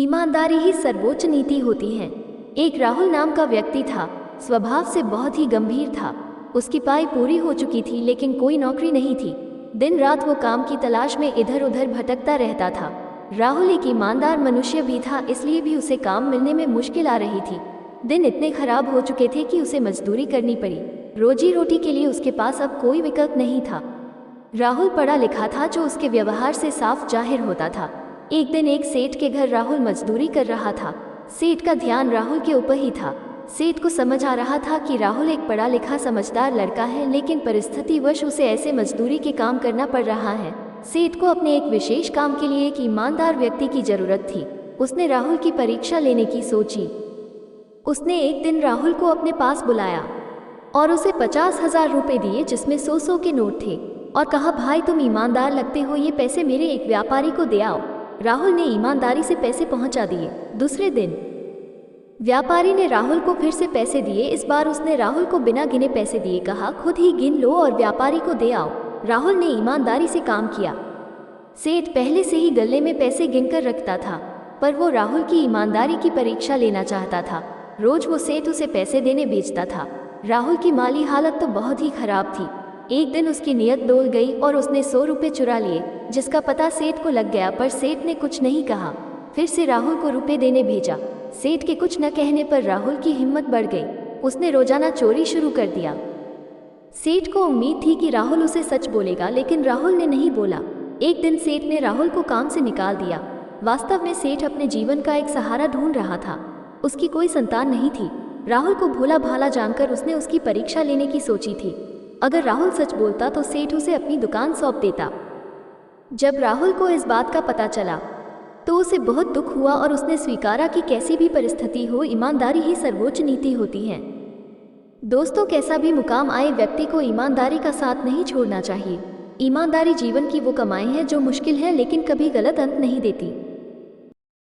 ईमानदारी ही सर्वोच्च नीति होती है। एक राहुल नाम का व्यक्ति था। स्वभाव से बहुत ही गंभीर था। उसकी पढ़ाई पूरी हो चुकी थी लेकिन कोई नौकरी नहीं थी। दिन रात वो काम की तलाश में इधर उधर भटकता रहता था। राहुल एक ईमानदार मनुष्य भी था, इसलिए भी उसे काम मिलने में मुश्किल आ रही थी। दिन इतने खराब हो चुके थे कि उसे मजदूरी करनी पड़ी। रोजी रोटी के लिए उसके पास अब कोई विकल्प नहीं था। राहुल पढ़ा लिखा था, जो उसके व्यवहार से साफ जाहिर होता था। एक दिन एक सेठ के घर राहुल मजदूरी कर रहा था। सेठ का ध्यान राहुल के ऊपर ही था। सेठ को समझ आ रहा था कि राहुल एक पढ़ा लिखा समझदार लड़का है, लेकिन परिस्थितिवश उसे ऐसे मजदूरी के काम करना पड़ रहा है। सेठ को अपने एक विशेष काम के लिए एक ईमानदार व्यक्ति की जरूरत थी। उसने राहुल की परीक्षा लेने की सोची। उसने एक दिन राहुल को अपने पास बुलाया और उसे 50,000 रुपये दिए, जिसमें 100 के नोट थे, और कहा, भाई तुम ईमानदार लगते हो, ये पैसे मेरे एक व्यापारी को दे आओ। राहुल ने ईमानदारी से पैसे पहुंचा दिए। दूसरे दिन व्यापारी ने राहुल को फिर से पैसे दिए। इस बार उसने राहुल को बिना गिने पैसे दिए, कहा, खुद ही गिन लो और व्यापारी को दे आओ। राहुल ने ईमानदारी से काम किया। सेठ पहले से ही गले में पैसे गिनकर रखता था, पर वो राहुल की ईमानदारी की परीक्षा लेना चाहता था। रोज वो सेठ उसे पैसे देने भेजता था। राहुल की माली हालत तो बहुत ही खराब थी। एक दिन उसकी नीयत डोल गई और उसने 100 रुपये चुरा लिए, जिसका पता सेठ को लग गया, पर सेठ ने कुछ नहीं कहा। फिर से राहुल को रुपए देने भेजा। सेठ के कुछ न कहने पर राहुल की हिम्मत बढ़ गई। उसने रोजाना चोरी शुरू कर दिया। सेठ को उम्मीद थी कि राहुल उसे सच बोलेगा, लेकिन राहुल ने नहीं बोला। एक दिन सेठ ने राहुल को काम से निकाल दिया। वास्तव में सेठ अपने जीवन का एक सहारा ढूंढ रहा था। उसकी कोई संतान नहीं थी। राहुल को भोला भाला जानकर उसने उसकी परीक्षा लेने की सोची थी। अगर राहुल सच बोलता तो सेठ उसे अपनी दुकान सौंप देता। जब राहुल को इस बात का पता चला तो उसे बहुत दुख हुआ और उसने स्वीकारा कि कैसी भी परिस्थिति हो, ईमानदारी ही सर्वोच्च नीति होती है। दोस्तों, कैसा भी मुकाम आए, व्यक्ति को ईमानदारी का साथ नहीं छोड़ना चाहिए। ईमानदारी जीवन की वो कमाई है जो मुश्किल है लेकिन कभी गलत अंत नहीं देती।